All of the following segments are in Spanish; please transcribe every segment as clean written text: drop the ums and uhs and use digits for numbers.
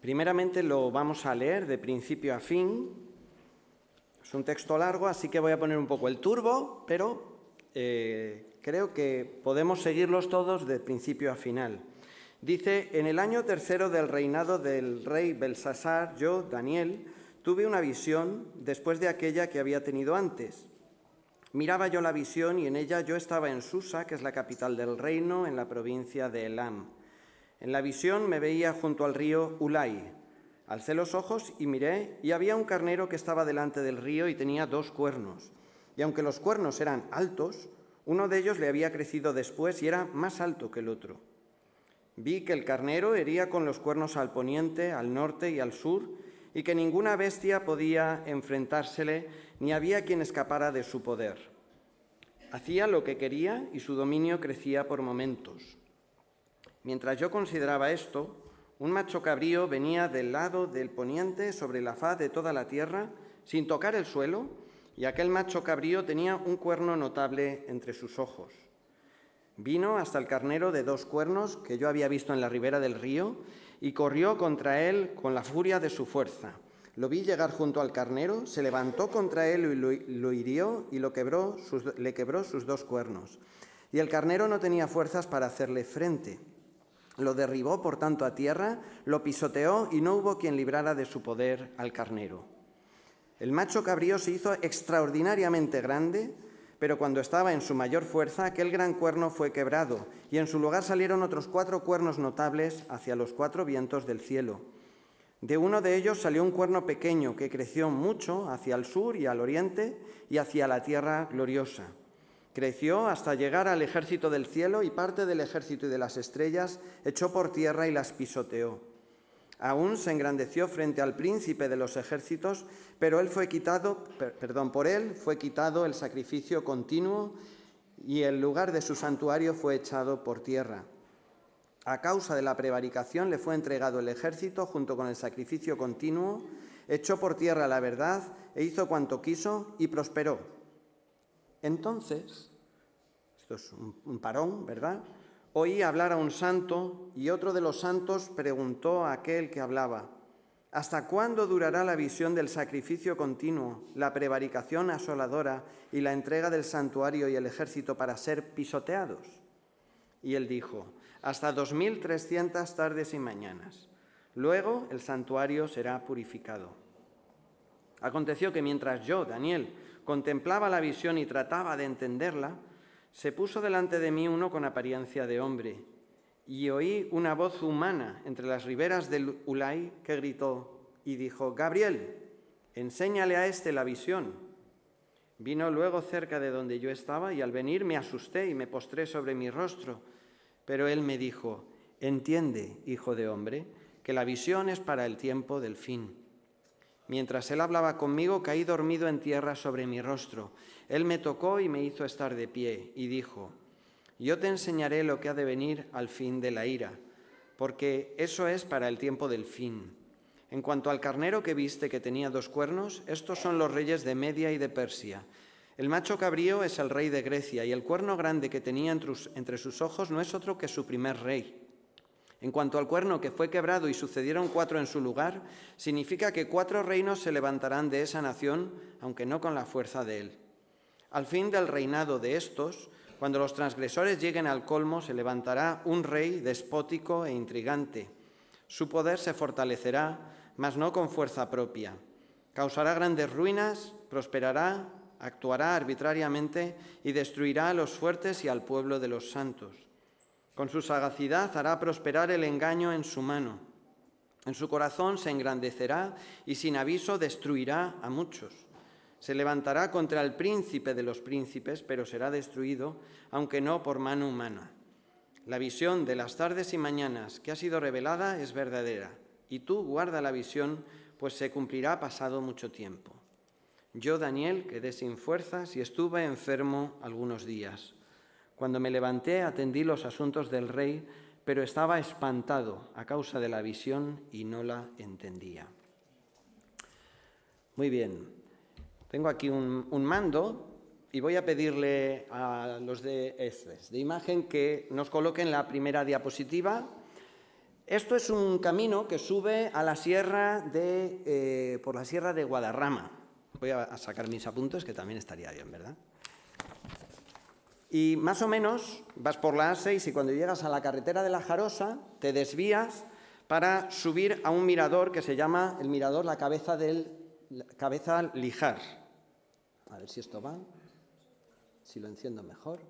Primeramente lo vamos a leer de principio a fin. Es un texto largo, así que voy a poner un poco el turbo, pero creo que podemos seguirlos todos de principio a final. Dice: en el año tercero del reinado del rey Belsasar, yo, Daniel, tuve una visión después de aquella que había tenido antes. Miraba yo la visión y en ella yo estaba en Susa, que es la capital del reino, en la provincia de Elam. En la visión me veía junto al río Ulai. Alcé los ojos y miré, y había un carnero que estaba delante del río y tenía 2 cuernos. Y aunque los cuernos eran altos, uno de ellos le había crecido después y era más alto que el otro. Vi que el carnero hería con los cuernos al poniente, al norte y al sur, y que ninguna bestia podía enfrentársele, ni había quien escapara de su poder. Hacía lo que quería y su dominio crecía por momentos. Mientras yo consideraba esto, un macho cabrío venía del lado del poniente sobre la faz de toda la tierra, sin tocar el suelo, y aquel macho cabrío tenía un cuerno notable entre sus ojos. Vino hasta el carnero de 2 cuernos que yo había visto en la ribera del río y corrió contra él con la furia de su fuerza. Lo vi llegar junto al carnero, se levantó contra él y lo hirió y le quebró sus 2 cuernos. Y el carnero no tenía fuerzas para hacerle frente. Lo derribó, por tanto, a tierra, lo pisoteó y no hubo quien librara de su poder al carnero. El macho cabrío se hizo extraordinariamente grande, pero cuando estaba en su mayor fuerza, aquel gran cuerno fue quebrado, y en su lugar salieron otros 4 cuernos notables hacia los 4 vientos del cielo. De uno de ellos salió un cuerno pequeño que creció mucho hacia el sur y al oriente y hacia la tierra gloriosa. Creció hasta llegar al ejército del cielo y parte del ejército y de las estrellas echó por tierra y las pisoteó. Aún se engrandeció frente al príncipe de los ejércitos, pero por él fue quitado el sacrificio continuo y el lugar de su santuario fue echado por tierra. A causa de la prevaricación le fue entregado el ejército junto con el sacrificio continuo, echó por tierra la verdad e hizo cuanto quiso y prosperó. Entonces, esto es un parón, ¿verdad? Oí hablar a un santo y otro de los santos preguntó a aquel que hablaba: ¿hasta cuándo durará la visión del sacrificio continuo, la prevaricación asoladora y la entrega del santuario y el ejército para ser pisoteados? Y él dijo: hasta 2300 tardes y mañanas. Luego el santuario será purificado. Aconteció que mientras yo, Daniel, contemplaba la visión y trataba de entenderla, se puso delante de mí uno con apariencia de hombre, y oí una voz humana entre las riberas del Ulai que gritó y dijo: Gabriel, enséñale a este la visión. Vino luego cerca de donde yo estaba y al venir me asusté y me postré sobre mi rostro, pero él me dijo: entiende, hijo de hombre, que la visión es para el tiempo del fin. Mientras él hablaba conmigo, caí dormido en tierra sobre mi rostro. Él me tocó y me hizo estar de pie, y dijo: yo te enseñaré lo que ha de venir al fin de la ira, porque eso es para el tiempo del fin. En cuanto al carnero que viste que tenía 2 cuernos, estos son los reyes de Media y de Persia. El macho cabrío es el rey de Grecia, y el cuerno grande que tenía entre sus ojos no es otro que su primer rey. En cuanto al cuerno que fue quebrado y sucedieron 4 en su lugar, significa que 4 reinos se levantarán de esa nación, aunque no con la fuerza de él. Al fin del reinado de estos, cuando los transgresores lleguen al colmo, se levantará un rey despótico e intrigante. Su poder se fortalecerá, mas no con fuerza propia. Causará grandes ruinas, prosperará, actuará arbitrariamente y destruirá a los fuertes y al pueblo de los santos. Con su sagacidad hará prosperar el engaño en su mano. En su corazón se engrandecerá y sin aviso destruirá a muchos. Se levantará contra el príncipe de los príncipes, pero será destruido, aunque no por mano humana. La visión de las tardes y mañanas que ha sido revelada es verdadera, y tú guarda la visión, pues se cumplirá pasado mucho tiempo. Yo, Daniel, quedé sin fuerzas y estuve enfermo algunos días. Cuando me levanté, atendí los asuntos del rey, pero estaba espantado a causa de la visión y no la entendía. Muy bien. Tengo aquí un mando y voy a pedirle a los de imagen que nos coloquen la primera diapositiva. Esto es un camino que sube a la sierra por la sierra de Guadarrama. Voy a sacar mis apuntes, que también estaría bien, ¿verdad? Y más o menos vas por la A6 y cuando llegas a la carretera de la Jarosa te desvías para subir a un mirador que se llama el mirador La Cabeza Lijar. A ver si esto va, si lo enciendo mejor.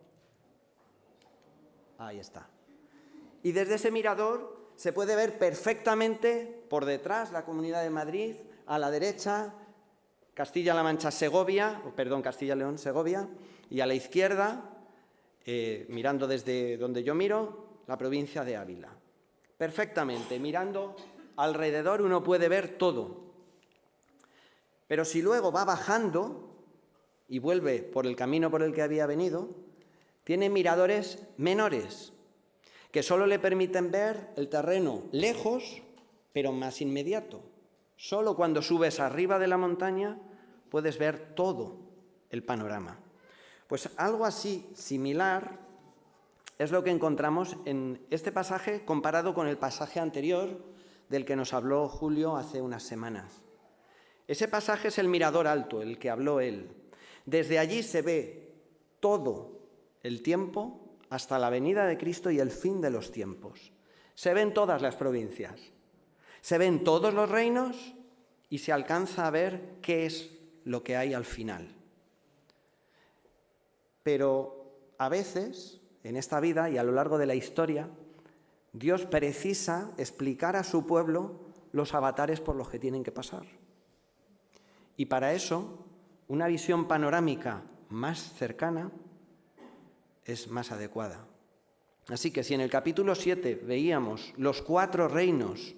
Ahí está. Y desde ese mirador se puede ver perfectamente por detrás la Comunidad de Madrid, a la derecha Castilla-La Mancha-Segovia, Castilla-León, Segovia, y a la izquierda, mirando desde donde yo miro, la provincia de Ávila. Perfectamente, mirando alrededor uno puede ver todo. Pero si luego va bajando y vuelve por el camino por el que había venido, tiene miradores menores, que solo le permiten ver el terreno lejos, pero más inmediato. Solo cuando subes arriba de la montaña puedes ver todo el panorama. Pues algo así similar es lo que encontramos en este pasaje comparado con el pasaje anterior del que nos habló Julio hace unas semanas. Ese pasaje es el mirador alto, el que habló él. Desde allí se ve todo el tiempo hasta la venida de Cristo y el fin de los tiempos. Se ven todas las provincias, se ven todos los reinos y se alcanza a ver qué es lo que hay al final. Pero a veces, en esta vida y a lo largo de la historia, Dios precisa explicar a su pueblo los avatares por los que tienen que pasar. Y para eso, una visión panorámica más cercana es más adecuada. Así que si en el capítulo 7 veíamos los 4 reinos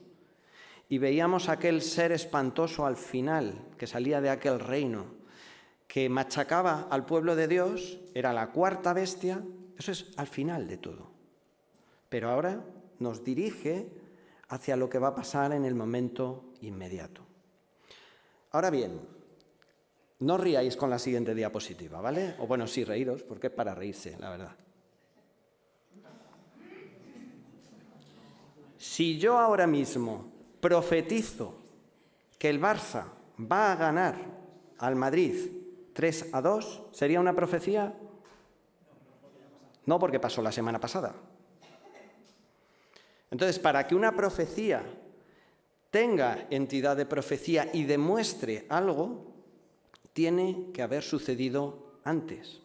y veíamos aquel ser espantoso al final que salía de aquel reino, que machacaba al pueblo de Dios, era la 4ª bestia, eso es al final de todo. Pero ahora nos dirige hacia lo que va a pasar en el momento inmediato. Ahora bien, no os riáis con la siguiente diapositiva, ¿vale? O bueno, sí, reíros, porque es para reírse, la verdad. Si yo ahora mismo profetizo que el Barça va a ganar al Madrid 3-2, ¿sería una profecía? No, porque pasó la semana pasada. Entonces, para que una profecía tenga entidad de profecía y demuestre algo, tiene que haber sucedido antes.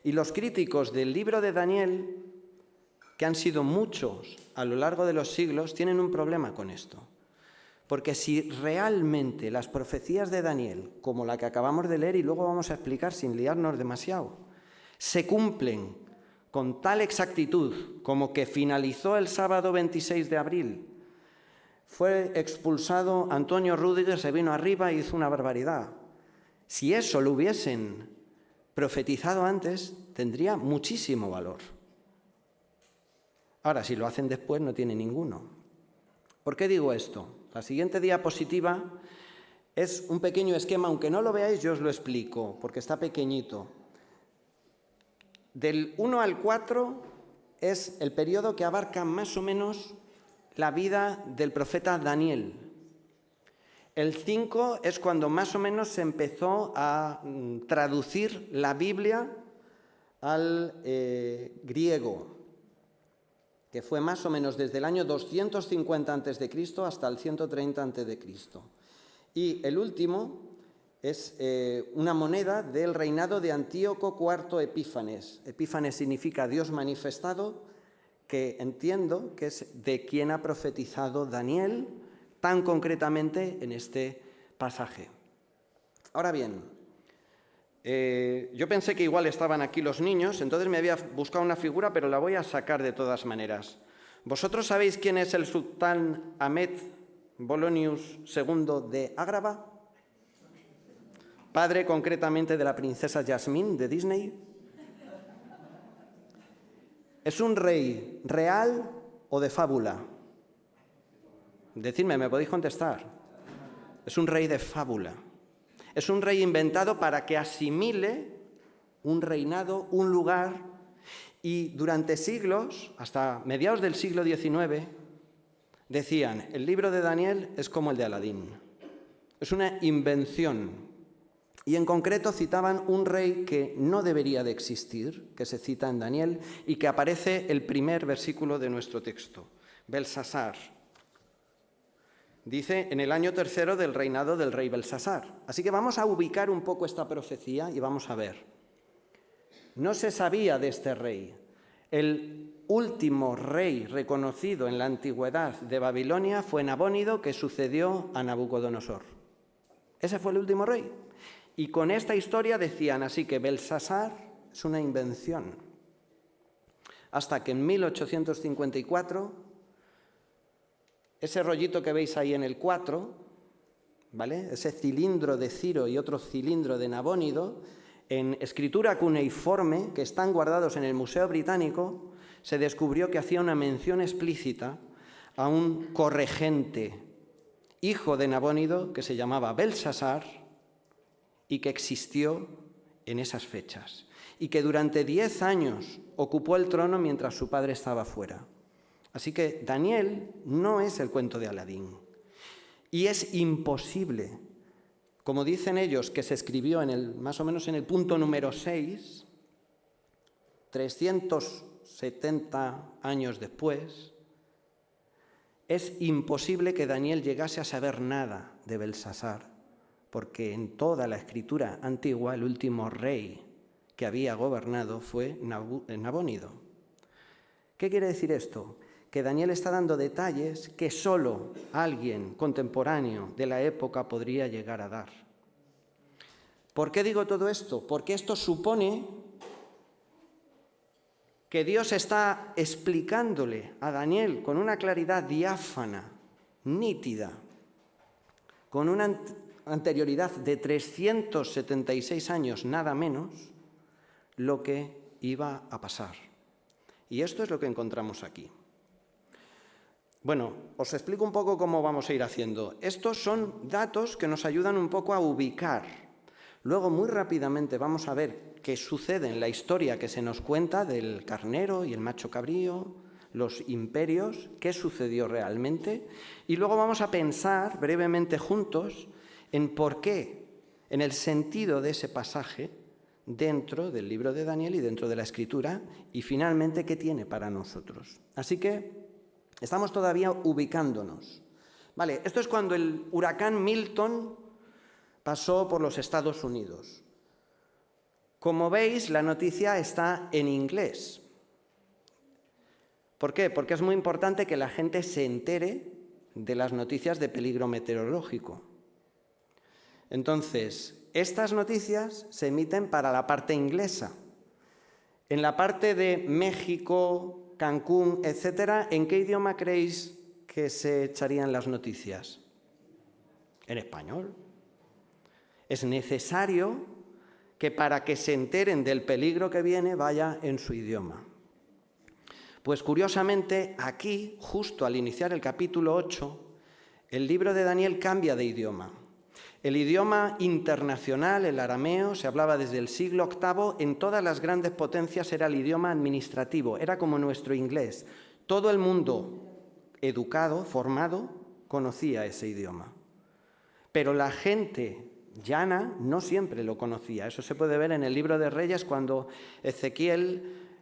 Y los críticos del libro de Daniel, que han sido muchos a lo largo de los siglos, tienen un problema con esto. Porque si realmente las profecías de Daniel, como la que acabamos de leer y luego vamos a explicar sin liarnos demasiado, se cumplen con tal exactitud como que finalizó el sábado 26 de abril, fue expulsado Antonio Rüdiger, se vino arriba e hizo una barbaridad. Si eso lo hubiesen profetizado antes, tendría muchísimo valor. Ahora, si lo hacen después, no tiene ninguno. ¿Por qué digo esto? La siguiente diapositiva es un pequeño esquema, aunque no lo veáis, yo os lo explico, porque está pequeñito. Del 1 al 4 es el periodo que abarca más o menos la vida del profeta Daniel. El 5 es cuando más o menos se empezó a traducir la Biblia al griego, que fue más o menos desde el año 250 a.C. hasta el 130 a.C. Y el último es una moneda del reinado de Antíoco IV Epífanes. Epífanes significa Dios manifestado, que entiendo que es de quien ha profetizado Daniel, tan concretamente en este pasaje. Ahora bien, yo pensé que igual estaban aquí los niños, entonces me había buscado una figura, pero la voy a sacar de todas maneras. ¿Vosotros sabéis quién es el sultán Ahmed Bolonius II de Ágrava? Padre concretamente de la princesa Jasmine de Disney. ¿Es un rey real o de fábula? Decidme, ¿me podéis contestar? Es un rey de fábula. Es un rey inventado para que asimile un reinado, un lugar, y durante siglos, hasta mediados del siglo XIX, Decían, el libro de Daniel es como el de Aladín, es una invención. Y en concreto citaban un rey que no debería de existir, que se cita en Daniel y que aparece el primer versículo de nuestro texto, Belsasar. Dice, en el año 3 del reinado del rey Belsasar. Así que vamos a ubicar un poco esta profecía y vamos a ver. No se sabía de este rey. El último rey reconocido en la antigüedad de Babilonia fue Nabónido, que sucedió a Nabucodonosor. Ese fue el último rey. Y con esta historia decían así que Belsasar es una invención. Hasta que en 1854, ese rollito que veis ahí en el 4, ¿vale? Ese cilindro de Ciro y otro cilindro de Nabónido, en escritura cuneiforme, que están guardados en el Museo Británico, se descubrió que hacía una mención explícita a un corregente, hijo de Nabónido, que se llamaba Belsasar, y que existió en esas fechas, y que durante 10 años ocupó el trono mientras su padre estaba fuera. Así que Daniel no es el cuento de Aladín, y es imposible, como dicen ellos, que se escribió más o menos en el punto número 6, 370 años después, es imposible que Daniel llegase a saber nada de Belsasar, porque en toda la escritura antigua el último rey que había gobernado fue Nabónido. ¿Qué quiere decir esto? Que Daniel está dando detalles que solo alguien contemporáneo de la época podría llegar a dar. ¿Por qué digo todo esto? Porque esto supone que Dios está explicándole a Daniel con una claridad diáfana, nítida, con una anterioridad de 376 años, nada menos, lo que iba a pasar. Y esto es lo que encontramos aquí. Bueno, os explico un poco cómo vamos a ir haciendo. Estos son datos que nos ayudan un poco a ubicar. Luego, muy rápidamente, vamos a ver qué sucede en la historia que se nos cuenta del carnero y el macho cabrío, los imperios, qué sucedió realmente. Y luego vamos a pensar brevemente juntos en por qué, en el sentido de ese pasaje, dentro del libro de Daniel y dentro de la Escritura, y finalmente qué tiene para nosotros. Así que estamos todavía ubicándonos. Vale, esto es cuando el huracán Milton pasó por los Estados Unidos. Como veis, la noticia está en inglés. ¿Por qué? Porque es muy importante que la gente se entere de las noticias de peligro meteorológico. Entonces, estas noticias se emiten para la parte inglesa. En la parte de México, Cancún, etcétera, ¿en qué idioma creéis que se echarían las noticias? En español. Es necesario que para que se enteren del peligro que viene vaya en su idioma. Pues curiosamente, aquí, justo al iniciar el capítulo 8, el libro de Daniel cambia de idioma. El idioma internacional, el arameo, se hablaba desde el siglo VIII, en todas las grandes potencias era el idioma administrativo, era como nuestro inglés. Todo el mundo educado, formado, conocía ese idioma. Pero la gente llana no siempre lo conocía. Eso se puede ver en el libro de Reyes cuando Ezequías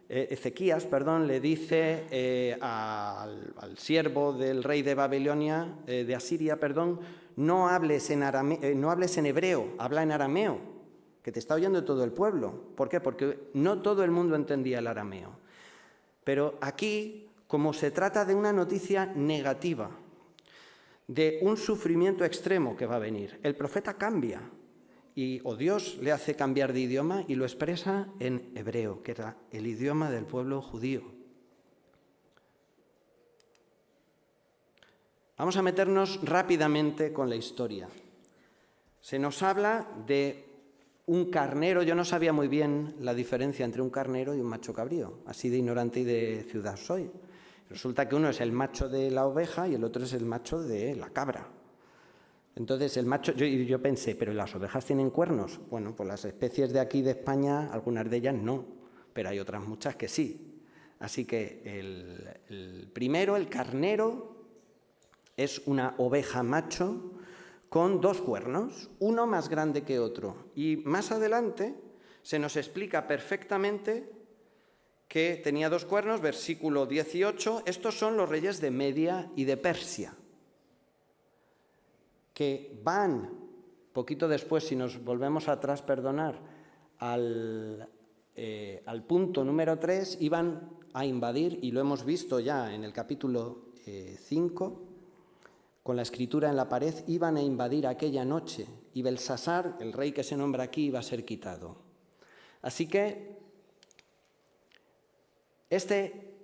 le dice al siervo del rey de Babilonia, de Asiria, no hables en hebreo, habla en arameo, que te está oyendo todo el pueblo. ¿Por qué? Porque no todo el mundo entendía el arameo. Pero aquí, como se trata de una noticia negativa, de un sufrimiento extremo que va a venir, el profeta cambia, o Dios le hace cambiar de idioma y lo expresa en hebreo, que era el idioma del pueblo judío. Vamos a meternos rápidamente con la historia. Se nos habla de un carnero. Yo no sabía muy bien la diferencia entre un carnero y un macho cabrío, así de ignorante y de ciudad soy. Resulta que uno es el macho de la oveja y el otro es el macho de la cabra. Entonces el macho, yo pensé, ¿pero las ovejas tienen cuernos? Bueno, pues las especies de aquí de España, algunas de ellas no, pero hay otras muchas que sí. Así que el primero, el carnero, Es una oveja macho con 2 cuernos, uno más grande que otro. Y más adelante se nos explica perfectamente que tenía 2 cuernos, versículo 18, estos son los reyes de Media y de Persia, que van, poquito después, si nos volvemos atrás, al punto número 3, iban a invadir, y lo hemos visto ya en el capítulo 5, con la escritura en la pared, iban a invadir aquella noche, y Belsasar, el rey que se nombra aquí, iba a ser quitado. Así que este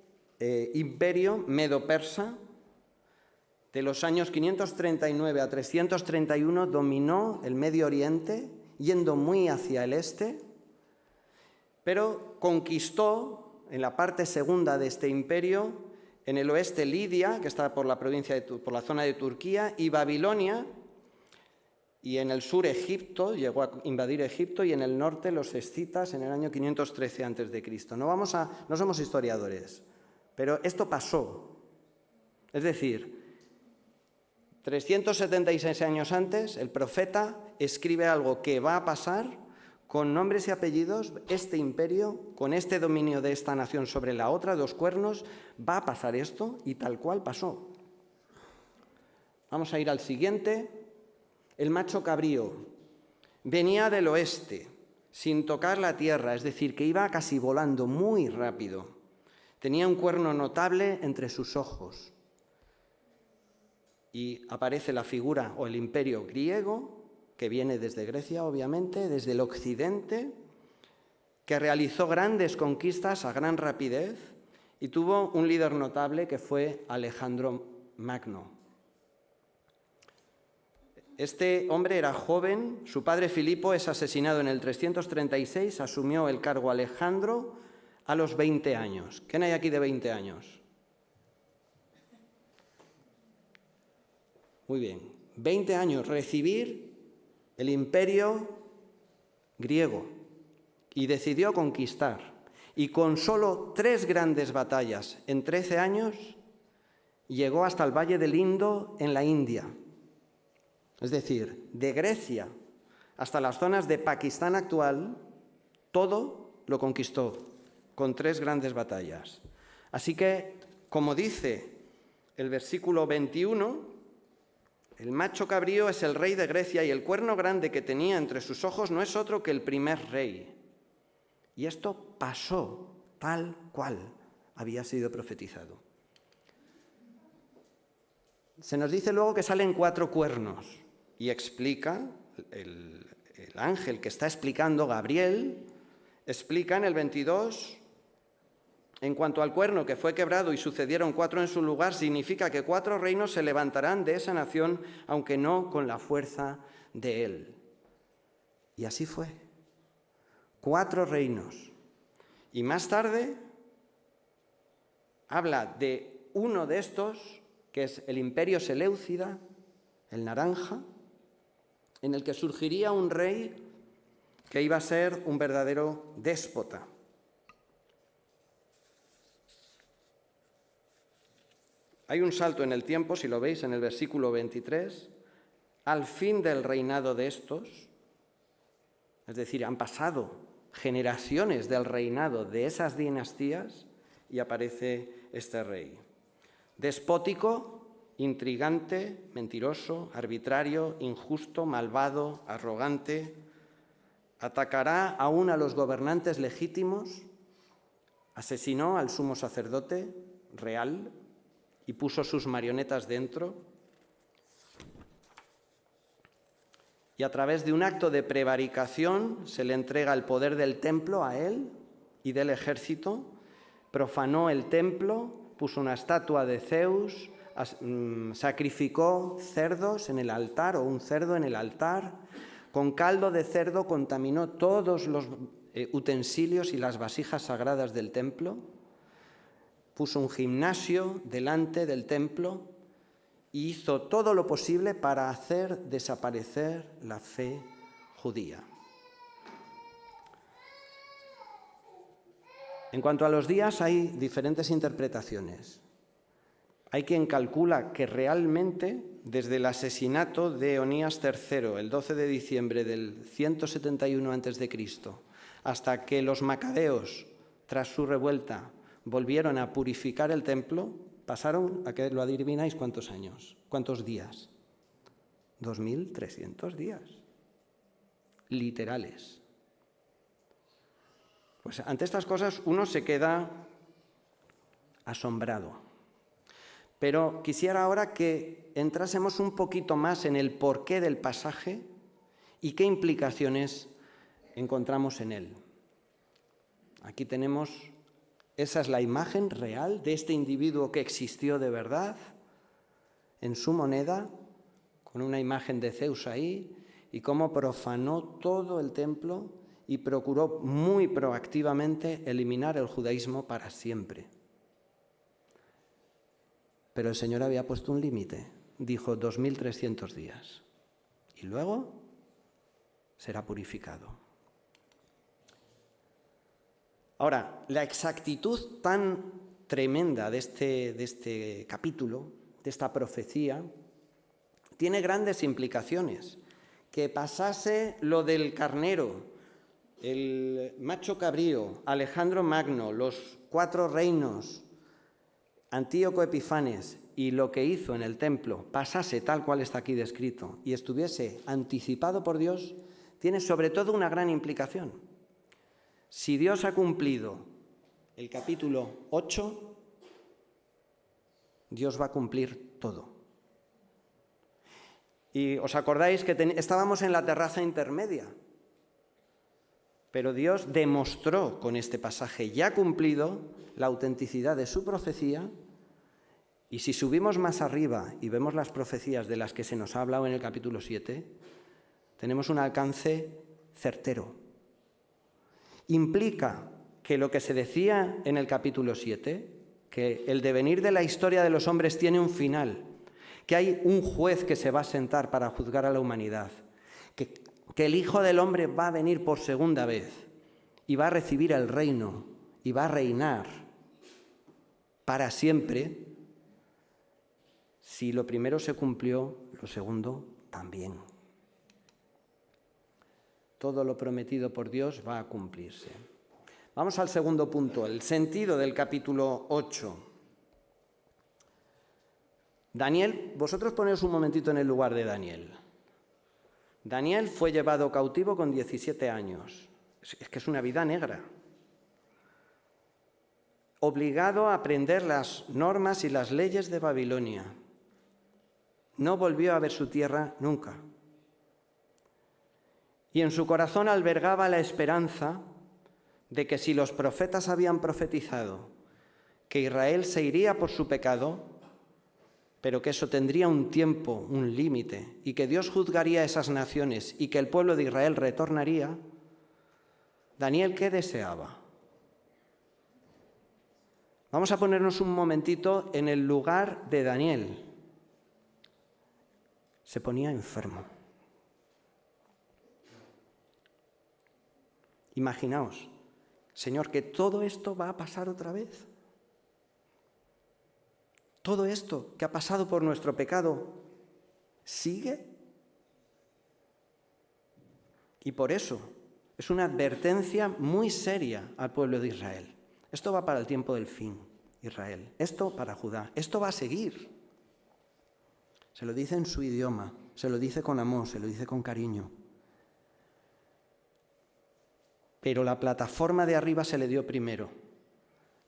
imperio medo-persa, de los años 539 a 331, dominó el Medio Oriente, yendo muy hacia el este, pero conquistó en la parte segunda de este imperio, en el oeste Lidia, que está por la zona de Turquía, y Babilonia, y en el sur Egipto, llegó a invadir Egipto, y en el norte los escitas en el año 513 a.C. No somos historiadores, pero esto pasó. Es decir, 376 años antes, el profeta escribe algo que va a pasar con nombres y apellidos. Este imperio, con este dominio de esta nación sobre la otra, 2 cuernos, va a pasar esto, y tal cual pasó. Vamos a ir al siguiente. El macho cabrío venía del oeste, sin tocar la tierra, es decir, que iba casi volando muy rápido. Tenía un cuerno notable entre sus ojos. Y aparece la figura o el imperio griego, que viene desde Grecia, obviamente, desde el occidente, que realizó grandes conquistas a gran rapidez y tuvo un líder notable que fue Alejandro Magno. Este hombre era joven, su padre Filipo es asesinado en el 336, asumió el cargo Alejandro a los 20 años. ¿Quién hay aquí de 20 años? Muy bien, 20 años, recibir el imperio griego, y decidió conquistar. Y con solo 3 grandes batallas en 13 años, llegó hasta el Valle del Indo en la India. Es decir, de Grecia hasta las zonas de Pakistán actual, todo lo conquistó con 3 grandes batallas. Así que, como dice el versículo 21, el macho cabrío es el rey de Grecia, y el cuerno grande que tenía entre sus ojos no es otro que el primer rey. Y esto pasó tal cual había sido profetizado. Se nos dice luego que salen 4 cuernos, y explica, el ángel que está explicando, Gabriel, explica en el 22, en cuanto al cuerno que fue quebrado y sucedieron 4 en su lugar, significa que 4 reinos se levantarán de esa nación, aunque no con la fuerza de él. Y así fue. 4 reinos. Y más tarde habla de uno de estos, que es el imperio Seleucida, el naranja, en el que surgiría un rey que iba a ser un verdadero déspota. Hay un salto en el tiempo, si lo veis en el versículo 23, al fin del reinado de estos, es decir, han pasado generaciones del reinado de esas dinastías y aparece este rey. Despótico, intrigante, mentiroso, arbitrario, injusto, malvado, arrogante, atacará aún a los gobernantes legítimos, asesinó al sumo sacerdote real y puso sus marionetas dentro, y a través de un acto de prevaricación se le entrega el poder del templo a él y del ejército, profanó el templo, puso una estatua de Zeus, sacrificó cerdos en el altar o un cerdo en el altar, con caldo de cerdo contaminó todos los utensilios y las vasijas sagradas del templo, puso un gimnasio delante del templo y hizo todo lo posible para hacer desaparecer la fe judía. En cuanto a los días, hay diferentes interpretaciones. Hay quien calcula que realmente, desde el asesinato de Onías III, el 12 de diciembre del 171 a.C., hasta que los macabeos, tras su revuelta, volvieron a purificar el templo, pasaron, ¿a que lo adivináis cuántos años? ¿Cuántos días? 2.300 días. Literales. Pues ante estas cosas uno se queda asombrado. Pero quisiera ahora que entrásemos un poquito más en el porqué del pasaje y qué implicaciones encontramos en él. Aquí tenemos, esa es la imagen real de este individuo que existió de verdad en su moneda, con una imagen de Zeus ahí, y cómo profanó todo el templo y procuró muy proactivamente eliminar el judaísmo para siempre. Pero el Señor había puesto un límite, dijo 2.300 días, y luego será purificado. Ahora, la exactitud tan tremenda de este capítulo, de esta profecía, tiene grandes implicaciones. Que pasase lo del carnero, el macho cabrío, Alejandro Magno, los 4 reinos, Antíoco Epifanes y lo que hizo en el templo pasase tal cual está aquí descrito y estuviese anticipado por Dios, tiene sobre todo una gran implicación. Si Dios ha cumplido el capítulo 8, Dios va a cumplir todo. Y os acordáis que estábamos en la terraza intermedia, pero Dios demostró con este pasaje ya cumplido la autenticidad de su profecía, y si subimos más arriba y vemos las profecías de las que se nos ha hablado en el capítulo 7, tenemos un alcance certero. Implica que lo que se decía en el capítulo 7, que el devenir de la historia de los hombres tiene un final, que hay un juez que se va a sentar para juzgar a la humanidad, que el Hijo del Hombre va a venir por segunda vez y va a recibir el reino y va a reinar para siempre. Si lo primero se cumplió, lo segundo también. Todo lo prometido por Dios va a cumplirse. Vamos al segundo punto, el sentido del capítulo 8. Daniel, vosotros poneos un momentito en el lugar de Daniel. Daniel fue llevado cautivo con 17 años. Es que es una vida negra. Obligado a aprender las normas y las leyes de Babilonia. No volvió a ver su tierra nunca. Y en su corazón albergaba la esperanza de que si los profetas habían profetizado que Israel se iría por su pecado, pero que eso tendría un tiempo, un límite, y que Dios juzgaría a esas naciones y que el pueblo de Israel retornaría, Daniel, ¿qué deseaba? Vamos a ponernos un momentito en el lugar de Daniel. Se ponía enfermo. Imaginaos, Señor, que todo esto va a pasar otra vez. Todo esto que ha pasado por nuestro pecado, ¿sigue? Y por eso es una advertencia muy seria al pueblo de Israel. Esto va para el tiempo del fin, Israel. Esto para Judá. Esto va a seguir. Se lo dice en su idioma, se lo dice con amor, se lo dice con cariño. Pero la plataforma de arriba se le dio primero.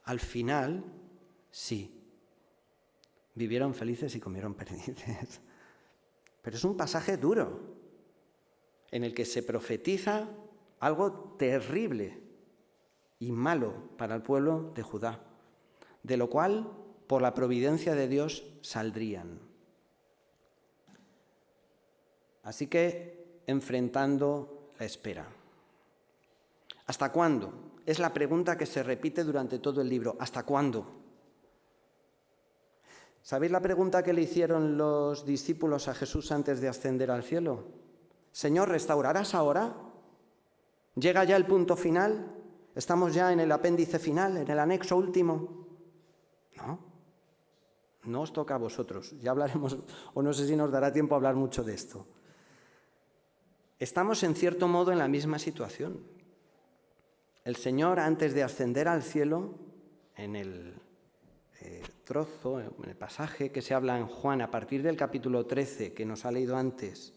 Al final, sí. Vivieron felices y comieron perdices. Pero es un pasaje duro, en el que se profetiza algo terrible y malo para el pueblo de Judá, de lo cual, por la providencia de Dios, saldrían. Así que, enfrentando la espera. ¿Hasta cuándo? Es la pregunta que se repite durante todo el libro. ¿Hasta cuándo? ¿Sabéis la pregunta que le hicieron los discípulos a Jesús antes de ascender al cielo? Señor, ¿restaurarás ahora? ¿Llega ya el punto final? ¿Estamos ya en el apéndice final, en el anexo último? No. No os toca a vosotros. Ya hablaremos, o no sé si nos dará tiempo a hablar mucho de esto. Estamos en cierto modo en la misma situación. El Señor, antes de ascender al cielo, en el trozo, en el pasaje que se habla en Juan a partir del capítulo 13, que nos ha leído antes,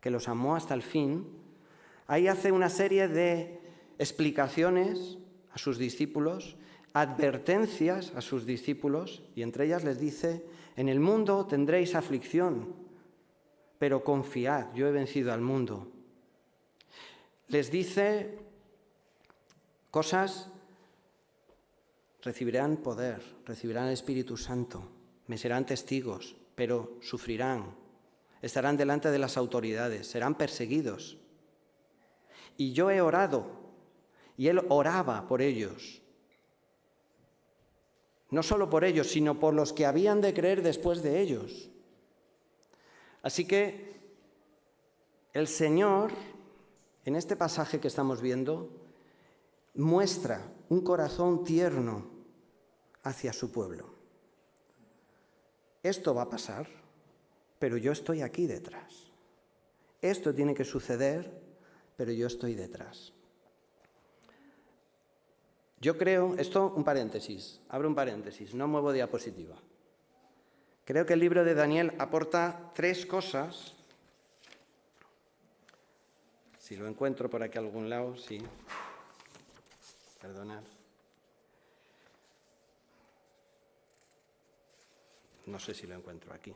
que los amó hasta el fin, ahí hace una serie de explicaciones a sus discípulos, advertencias a sus discípulos, y entre ellas les dice: en el mundo tendréis aflicción, pero confiad, yo he vencido al mundo. Les dice cosas: recibirán poder, recibirán el Espíritu Santo, me serán testigos, pero sufrirán, estarán delante de las autoridades, serán perseguidos. Y yo he orado, y Él oraba por ellos. No solo por ellos, sino por los que habían de creer después de ellos. Así que el Señor, en este pasaje que estamos viendo, muestra un corazón tierno hacia su pueblo. Esto va a pasar, pero yo estoy aquí detrás. Esto tiene que suceder, pero yo estoy detrás. Yo creo, esto un paréntesis, abro un paréntesis, no muevo diapositiva. Creo que el libro de Daniel aporta 3 cosas. Si lo encuentro por aquí a algún lado, sí. Perdonad. No sé si lo encuentro aquí.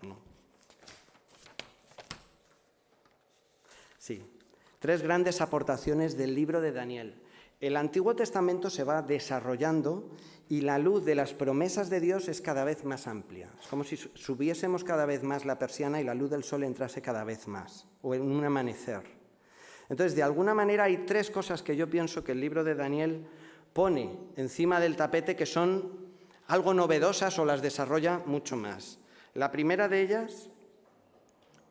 No. Sí. 3 grandes aportaciones del libro de Daniel. El Antiguo Testamento se va desarrollando y la luz de las promesas de Dios es cada vez más amplia. Es como si subiésemos cada vez más la persiana y la luz del sol entrase cada vez más, o en un amanecer. Entonces, de alguna manera hay 3 cosas que yo pienso que el libro de Daniel pone encima del tapete que son algo novedosas o las desarrolla mucho más. La primera de ellas,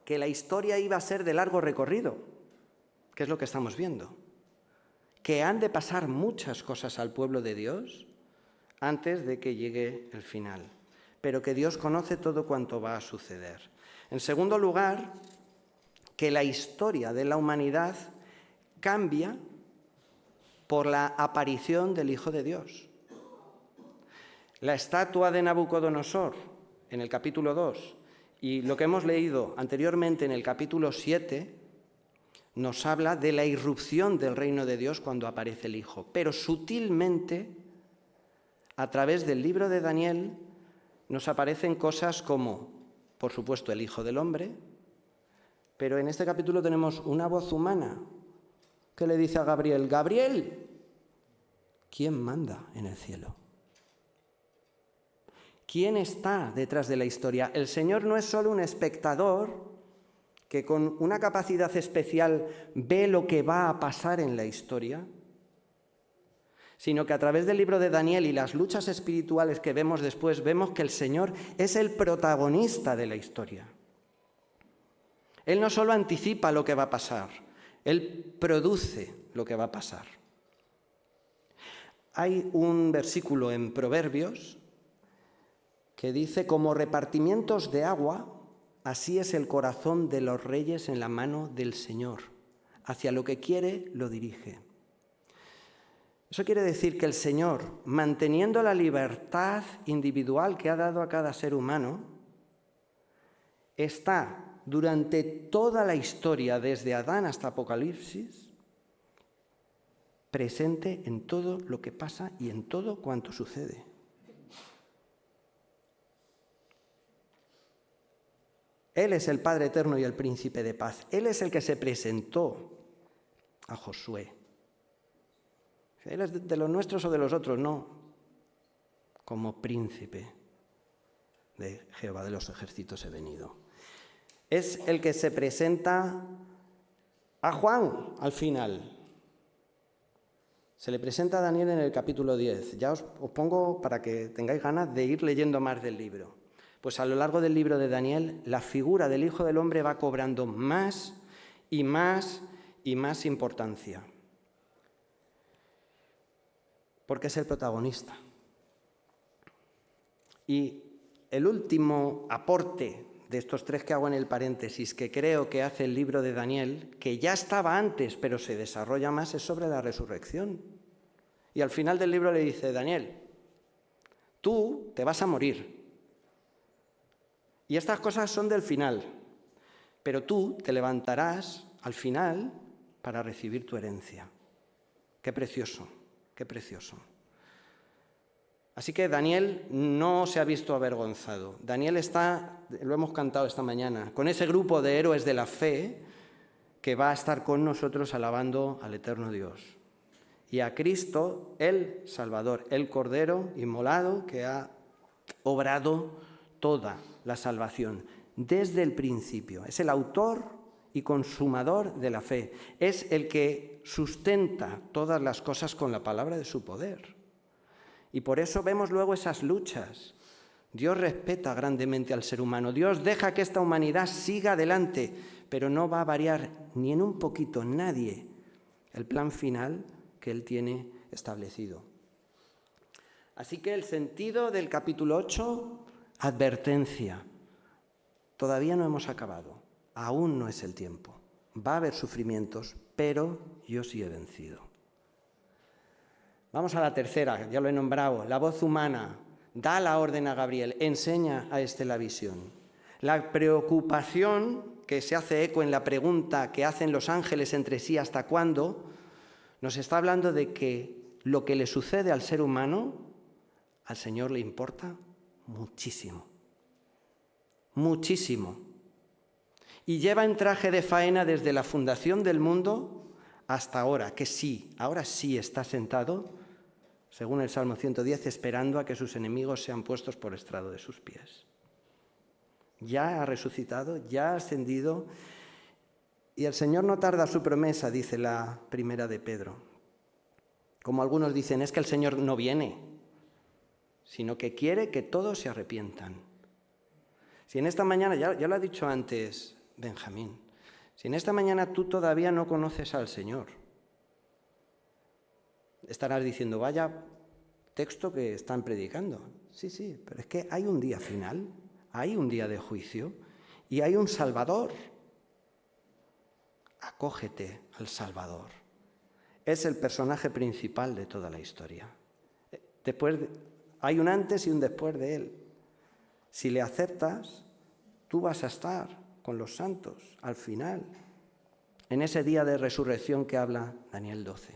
que la historia iba a ser de largo recorrido, que es lo que estamos viendo. Que han de pasar muchas cosas al pueblo de Dios antes de que llegue el final, pero que Dios conoce todo cuanto va a suceder. En segundo lugar, que la historia de la humanidad cambia por la aparición del Hijo de Dios. La estatua de Nabucodonosor, en el capítulo 2, y lo que hemos leído anteriormente en el capítulo 7, nos habla de la irrupción del reino de Dios cuando aparece el Hijo. Pero sutilmente, a través del libro de Daniel, nos aparecen cosas como, por supuesto, el Hijo del Hombre, pero en este capítulo tenemos una voz humana que le dice a Gabriel: Gabriel, ¿quién manda en el cielo? ¿Quién está detrás de la historia? El Señor no es solo un espectador que con una capacidad especial ve lo que va a pasar en la historia, sino que a través del libro de Daniel y las luchas espirituales que vemos después, vemos que el Señor es el protagonista de la historia. Él no solo anticipa lo que va a pasar, Él produce lo que va a pasar. Hay un versículo en Proverbios que dice: como repartimientos de agua, así es el corazón de los reyes en la mano del Señor. Hacia lo que quiere, lo dirige. Eso quiere decir que el Señor, manteniendo la libertad individual que ha dado a cada ser humano, está durante toda la historia, desde Adán hasta Apocalipsis, presente en todo lo que pasa y en todo cuanto sucede. Él es el Padre eterno y el Príncipe de paz. Él es el que se presentó a Josué. Él es de los nuestros o de los otros, no. Como príncipe de Jehová de los ejércitos he venido. Es el que se presenta a Juan al final. Se le presenta a Daniel en el capítulo 10. Ya os pongo para que tengáis ganas de ir leyendo más del libro. Pues a lo largo del libro de Daniel, la figura del Hijo del Hombre va cobrando más y más y más importancia. Porque es el protagonista. Y el último aporte de estos 3 que hago en el paréntesis, que creo que hace el libro de Daniel, que ya estaba antes, pero se desarrolla más, es sobre la resurrección. Y al final del libro le dice: Daniel, tú te vas a morir. Y estas cosas son del final, pero tú te levantarás al final para recibir tu herencia. Qué precioso, qué precioso. Así que Daniel no se ha visto avergonzado. Daniel está, lo hemos cantado esta mañana, con ese grupo de héroes de la fe que va a estar con nosotros alabando al eterno Dios. Y a Cristo, el Salvador, el Cordero inmolado que ha obrado toda la salvación desde el principio. Es el autor y consumador de la fe. Es el que sustenta todas las cosas con la palabra de su poder. Y por eso vemos luego esas luchas. Dios respeta grandemente al ser humano. Dios deja que esta humanidad siga adelante, pero no va a variar ni en un poquito nadie el plan final que Él tiene establecido. Así que el sentido del capítulo 8, advertencia. Todavía no hemos acabado. Aún no es el tiempo. Va a haber sufrimientos, pero yo sí he vencido. Vamos a la tercera, ya lo he nombrado. La voz humana da la orden a Gabriel, enseña a este la visión. La preocupación que se hace eco en la pregunta que hacen los ángeles entre sí, ¿hasta cuándo?, nos está hablando de que lo que le sucede al ser humano, al Señor le importa muchísimo. Muchísimo. Y lleva en traje de faena desde la fundación del mundo hasta ahora, que sí, ahora sí está sentado, según el Salmo 110, esperando a que sus enemigos sean puestos por estrado de sus pies. Ya ha resucitado, ya ha ascendido, y el Señor no tarda su promesa, dice la primera de Pedro. Como algunos dicen, es que el Señor no viene, sino que quiere que todos se arrepientan. Si en esta mañana, ya lo ha dicho antes Benjamín, si en esta mañana tú todavía no conoces al Señor, estarás diciendo, vaya texto que están predicando. Sí, pero es que hay un día final, hay un día de juicio y hay un Salvador. Acógete al Salvador. Es el personaje principal de toda la historia. Hay un antes y un después de él. Si le aceptas, tú vas a estar con los santos al final, en ese día de resurrección que habla Daniel 12.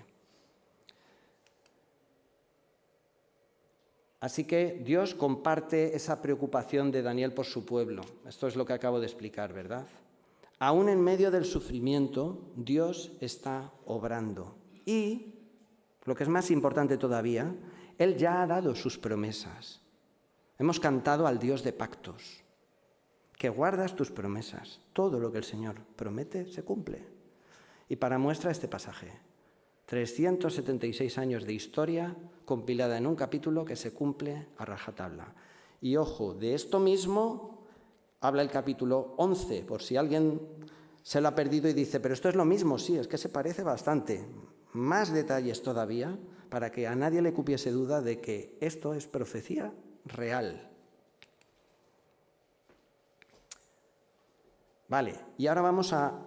Así que Dios comparte esa preocupación de Daniel por su pueblo. Esto es lo que acabo de explicar, ¿verdad? Aún en medio del sufrimiento, Dios está obrando. Y, lo que es más importante todavía, Él ya ha dado sus promesas. Hemos cantado al Dios de pactos, que guardas tus promesas. Todo lo que el Señor promete se cumple. Y para muestra este pasaje, 376 años de historia compilada en un capítulo que se cumple a rajatabla. Y ojo, de esto mismo habla el capítulo 11, por si alguien se lo ha perdido y dice, pero esto es lo mismo. Sí, es que se parece bastante. Más detalles todavía para que a nadie le cupiese duda de que esto es profecía real. Vale, y ahora vamos a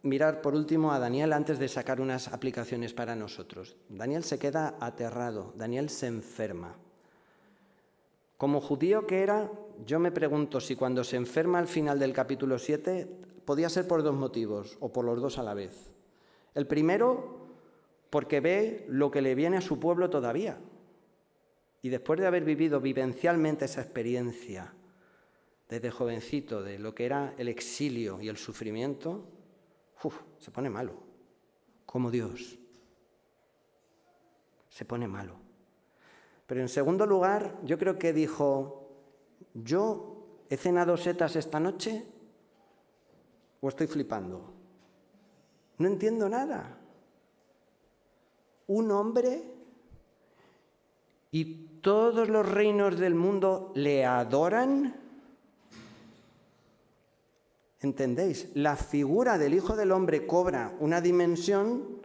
mirar por último a Daniel antes de sacar unas aplicaciones para nosotros. Daniel se queda aterrado, Daniel se enferma. Como judío que era, yo me pregunto si cuando se enferma al final del capítulo 7 podía ser por 2 motivos, o por los 2 a la vez. El primero, porque ve lo que le viene a su pueblo todavía. Y después de haber vivido vivencialmente esa experiencia desde jovencito, de lo que era el exilio y el sufrimiento, se pone malo, como Dios. Se pone malo. Pero en segundo lugar, yo creo que dijo, ¿yo he cenado setas esta noche o estoy flipando? No entiendo nada. Un hombre y todos los reinos del mundo le adoran. ¿Entendéis? La figura del Hijo del Hombre cobra una dimensión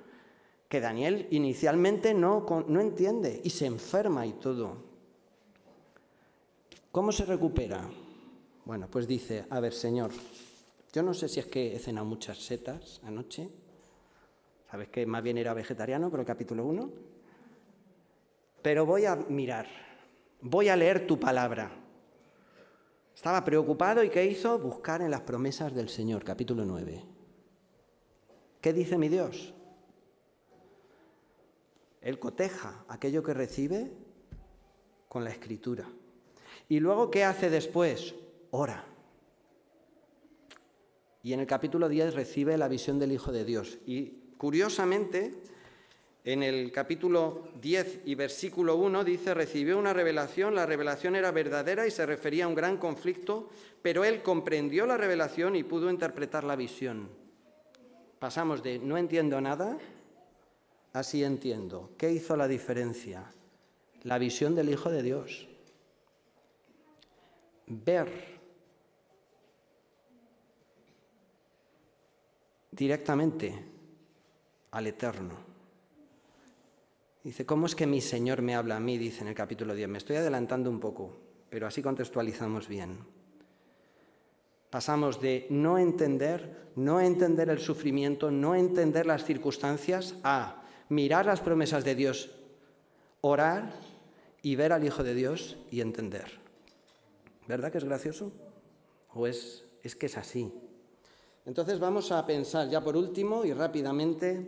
que Daniel inicialmente no entiende y se enferma y todo. ¿Cómo se recupera? Bueno, pues dice, a ver, Señor, yo no sé si es que he cenado muchas setas anoche, sabes que más bien era vegetariano por el capítulo 1, pero voy a mirar, voy a leer tu palabra. Estaba preocupado y ¿qué hizo? Buscar en las promesas del Señor, capítulo 9. ¿Qué dice mi Dios? Él coteja aquello que recibe con la Escritura. ¿Y luego qué hace después? Ora. Y en el capítulo 10 recibe la visión del Hijo de Dios. Y curiosamente, en el capítulo 10 y versículo 1 dice, recibió una revelación, la revelación era verdadera y se refería a un gran conflicto, pero él comprendió la revelación y pudo interpretar la visión. Pasamos de no entiendo nada a sí entiendo. ¿Qué hizo la diferencia? La visión del Hijo de Dios. Ver directamente al Eterno. Dice, ¿cómo es que mi Señor me habla a mí? Dice en el capítulo 10. Me estoy adelantando un poco, pero así contextualizamos bien. Pasamos de no entender el sufrimiento, no entender las circunstancias, a mirar las promesas de Dios, orar y ver al Hijo de Dios y entender. ¿Verdad que es gracioso? ¿O es que es así? Entonces vamos a pensar ya por último y rápidamente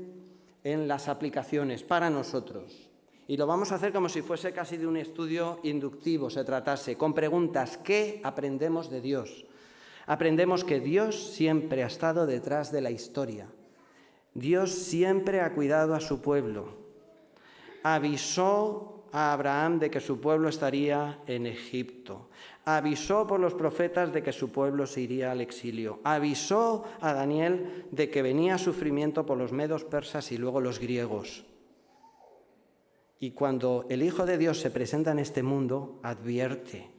en las aplicaciones para nosotros. Y lo vamos a hacer como si fuese casi de un estudio inductivo, se tratase, con preguntas. ¿Qué aprendemos de Dios? Aprendemos que Dios siempre ha estado detrás de la historia. Dios siempre ha cuidado a su pueblo. Avisó a Abraham de que su pueblo estaría en Egipto. Avisó por los profetas de que su pueblo se iría al exilio. Avisó a Daniel de que venía sufrimiento por los medos persas y luego los griegos. Y cuando el Hijo de Dios se presenta en este mundo, advierte,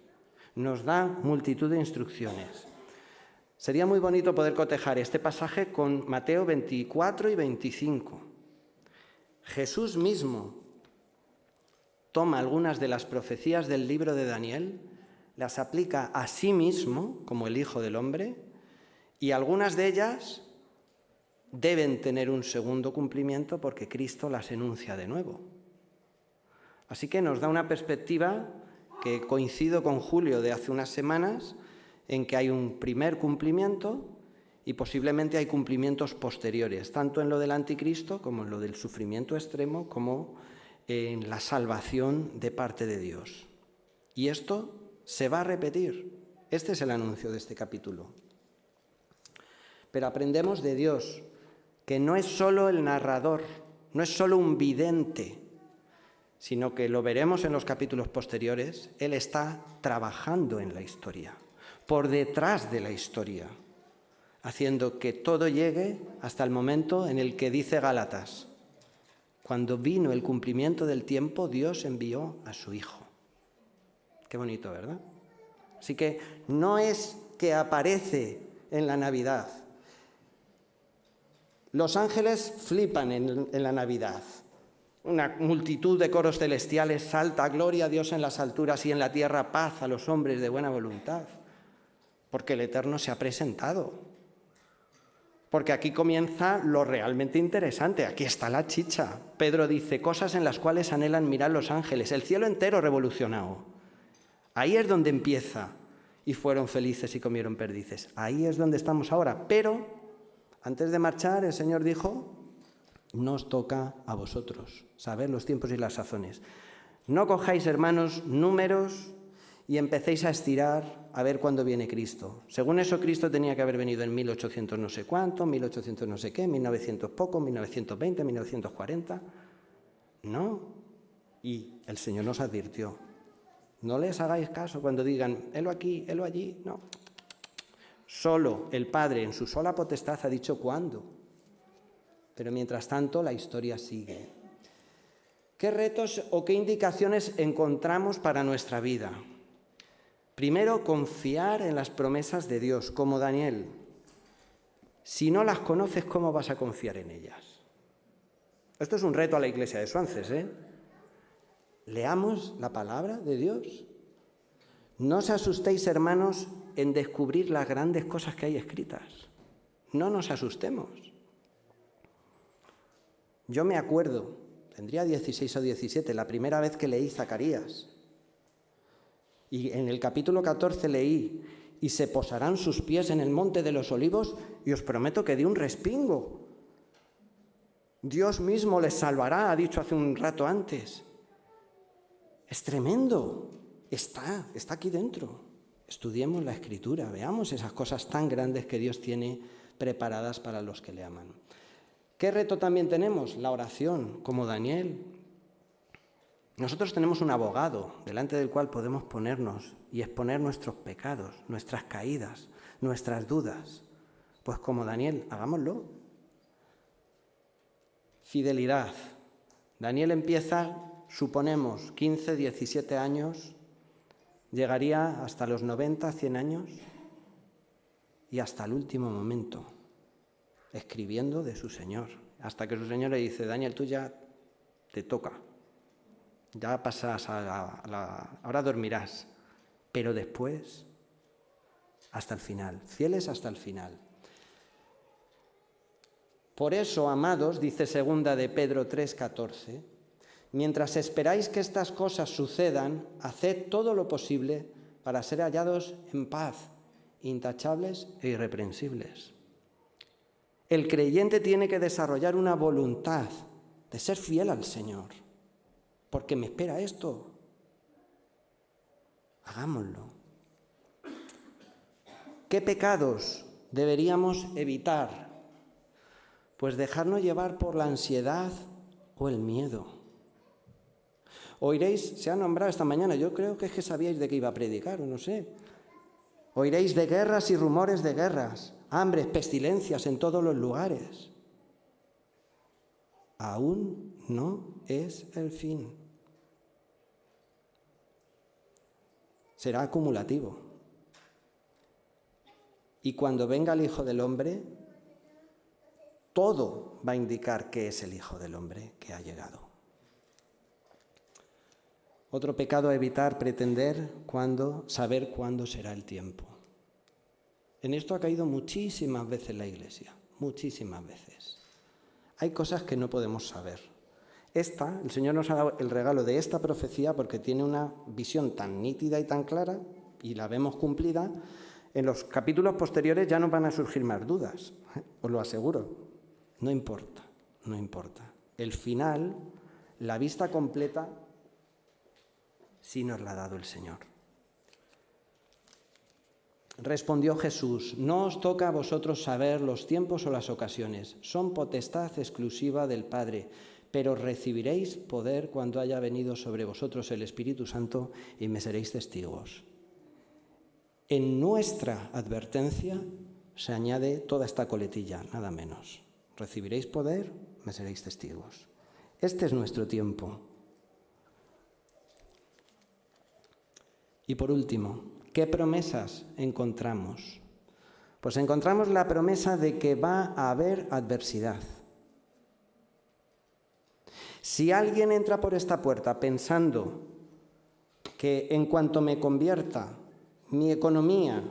nos da multitud de instrucciones. Sería muy bonito poder cotejar este pasaje con Mateo 24 y 25. Jesús mismo toma algunas de las profecías del libro de Daniel, las aplica a sí mismo como el Hijo del Hombre y algunas de ellas deben tener un segundo cumplimiento porque Cristo las enuncia de nuevo. Así que nos da una perspectiva que coincido con Julio de hace unas semanas en que hay un primer cumplimiento y posiblemente hay cumplimientos posteriores, tanto en lo del anticristo como en lo del sufrimiento extremo como en la salvación de parte de Dios. Y esto se va a repetir. Este es el anuncio de este capítulo. Pero aprendemos de Dios que no es solo el narrador, no es solo un vidente, sino que lo veremos en los capítulos posteriores, Él está trabajando en la historia, por detrás de la historia, haciendo que todo llegue hasta el momento en el que dice Gálatas, cuando vino el cumplimiento del tiempo, Dios envió a su Hijo. Qué bonito, ¿verdad? Así que no es que aparece en la Navidad. Los ángeles flipan en la Navidad. Una multitud de coros celestiales salta, gloria a Dios en las alturas y en la tierra paz a los hombres de buena voluntad. Porque el Eterno se ha presentado. Porque aquí comienza lo realmente interesante, aquí está la chicha. Pedro dice, cosas en las cuales anhelan mirar los ángeles, el cielo entero revolucionado. Ahí es donde empieza, y fueron felices y comieron perdices. Ahí es donde estamos ahora, pero antes de marchar el Señor dijo, nos toca a vosotros saber los tiempos y las sazones. No cojáis, hermanos, números y empecéis a estirar a ver cuándo viene Cristo. Según eso, Cristo tenía que haber venido en 1800 no sé cuánto, 1800 no sé qué, 1900 poco, 1920, 1940. No. Y el Señor nos advirtió. No les hagáis caso cuando digan, helo aquí, helo allí. No. Solo el Padre en su sola potestad ha dicho cuándo. Pero mientras tanto, la historia sigue. ¿Qué retos o qué indicaciones encontramos para nuestra vida? Primero, confiar en las promesas de Dios, como Daniel. Si no las conoces, ¿cómo vas a confiar en ellas? Esto es un reto a la iglesia de Suances, ¿eh? Leamos la palabra de Dios. No os asustéis, hermanos, en descubrir las grandes cosas que hay escritas. No nos asustemos. Yo me acuerdo, tendría 16 o 17, la primera vez que leí Zacarías. Y en el capítulo 14 leí, y se posarán sus pies en el monte de los olivos, y os prometo que di un respingo. Dios mismo les salvará, ha dicho hace un rato antes. Es tremendo. Está aquí dentro. Estudiemos la Escritura, veamos esas cosas tan grandes que Dios tiene preparadas para los que le aman. ¿Qué reto también tenemos? La oración, como Daniel. Nosotros tenemos un abogado delante del cual podemos ponernos y exponer nuestros pecados, nuestras caídas, nuestras dudas. Pues como Daniel, hagámoslo. Fidelidad. Daniel empieza, suponemos, 15, 17 años, llegaría hasta los 90, 100 años y hasta el último momento, escribiendo de su Señor, hasta que su Señor le dice, Daniel, tú ya te toca, ya pasas ahora dormirás, pero después, hasta el final, fieles hasta el final. Por eso, amados, dice 2 de Pedro 3:14, mientras esperáis que estas cosas sucedan, haced todo lo posible para ser hallados en paz, intachables e irreprensibles. El creyente tiene que desarrollar una voluntad de ser fiel al Señor, porque me espera esto. Hagámoslo. ¿Qué pecados deberíamos evitar? Pues dejarnos llevar por la ansiedad o el miedo. Oiréis, se ha nombrado esta mañana, yo creo que es que sabíais de qué iba a predicar, o no sé. Oiréis de guerras y rumores de guerras, hambres, pestilencias en todos los lugares. Aún no es el fin. Será acumulativo. Y cuando venga el Hijo del Hombre, todo va a indicar que es el Hijo del Hombre que ha llegado. Otro pecado a evitar, pretender saber cuándo será el tiempo. En esto ha caído muchísimas veces la Iglesia, muchísimas veces. Hay cosas que no podemos saber. El Señor nos ha dado el regalo de esta profecía porque tiene una visión tan nítida y tan clara, y la vemos cumplida. En los capítulos posteriores ya no van a surgir más dudas, os lo aseguro. No importa, no importa. El final, la vista completa, sí nos la ha dado el Señor. Respondió Jesús, no os toca a vosotros saber los tiempos o las ocasiones, son potestad exclusiva del Padre, pero recibiréis poder cuando haya venido sobre vosotros el Espíritu Santo y me seréis testigos. En nuestra advertencia se añade toda esta coletilla, nada menos. Recibiréis poder, me seréis testigos. Este es nuestro tiempo. Y por último, ¿qué promesas encontramos? Pues encontramos la promesa de que va a haber adversidad. Si alguien entra por esta puerta pensando que en cuanto me convierta, mi economía,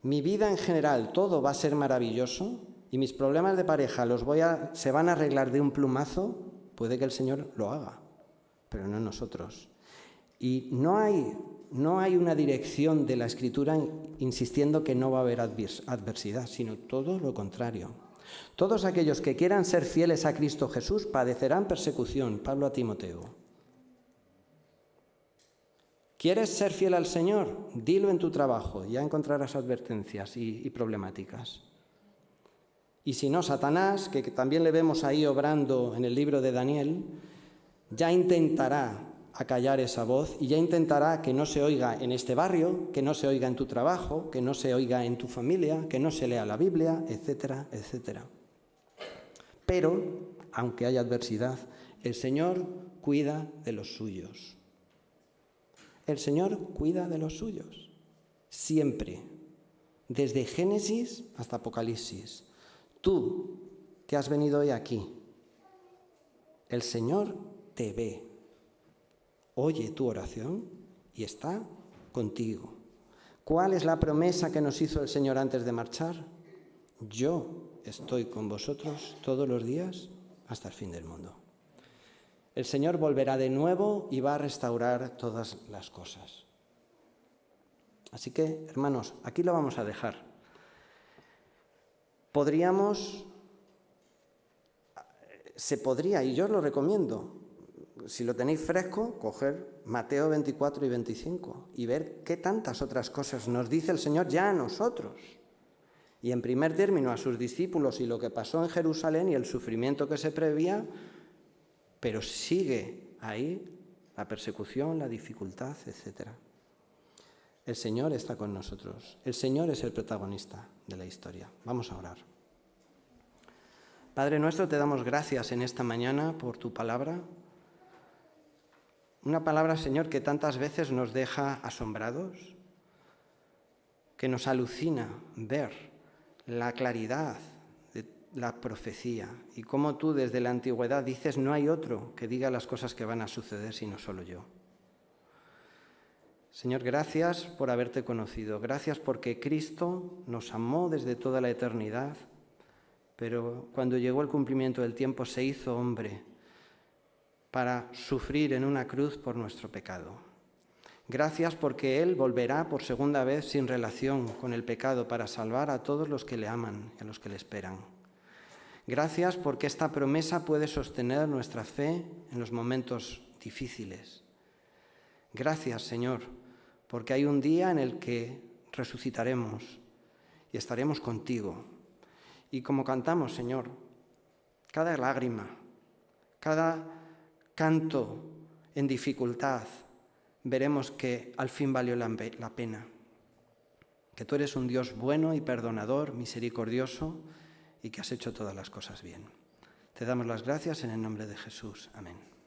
mi vida en general, todo va a ser maravilloso y mis problemas de pareja se van a arreglar de un plumazo, puede que el Señor lo haga, pero no nosotros. Y no hay una dirección de la Escritura insistiendo que no va a haber adversidad, sino todo lo contrario. Todos aquellos que quieran ser fieles a Cristo Jesús padecerán persecución. Pablo a Timoteo. ¿Quieres ser fiel al Señor? Dilo en tu trabajo, ya encontrarás advertencias y problemáticas. Y si no, Satanás, que también le vemos ahí obrando en el libro de Daniel, ya intentará acallar esa voz y ya intentará que no se oiga en este barrio, que no se oiga en tu trabajo, que no se oiga en tu familia, que no se lea la Biblia, etcétera, etcétera. Pero, aunque haya adversidad, el Señor cuida de los suyos. El Señor cuida de los suyos, siempre, desde Génesis hasta Apocalipsis. Tú, que has venido hoy aquí, el Señor te ve, oye tu oración y está contigo. ¿Cuál es la promesa que nos hizo el Señor antes de marchar? Yo estoy con vosotros todos los días hasta el fin del mundo. El Señor volverá de nuevo y va a restaurar todas las cosas. Así que, hermanos, aquí lo vamos a dejar. Se podría, y yo os lo recomiendo, si lo tenéis fresco, coger Mateo 24 y 25 y ver qué tantas otras cosas nos dice el Señor ya a nosotros. Y en primer término a sus discípulos y lo que pasó en Jerusalén y el sufrimiento que se prevía, pero sigue ahí la persecución, la dificultad, etc. El Señor está con nosotros. El Señor es el protagonista de la historia. Vamos a orar. Padre nuestro, te damos gracias en esta mañana por tu palabra. Una palabra, Señor, que tantas veces nos deja asombrados, que nos alucina ver la claridad de la profecía y cómo tú desde la antigüedad dices no hay otro que diga las cosas que van a suceder sino solo yo. Señor, gracias por haberte conocido, gracias porque Cristo nos amó desde toda la eternidad, pero cuando llegó el cumplimiento del tiempo se hizo hombre para sufrir en una cruz por nuestro pecado. Gracias porque Él volverá por segunda vez sin relación con el pecado para salvar a todos los que le aman y a los que le esperan. Gracias porque esta promesa puede sostener nuestra fe en los momentos difíciles. Gracias, Señor, porque hay un día en el que resucitaremos y estaremos contigo. Y como cantamos, Señor, cada lágrima, cada canto en dificultad, veremos que al fin valió la pena, que tú eres un Dios bueno y perdonador, misericordioso y que has hecho todas las cosas bien. Te damos las gracias en el nombre de Jesús. Amén.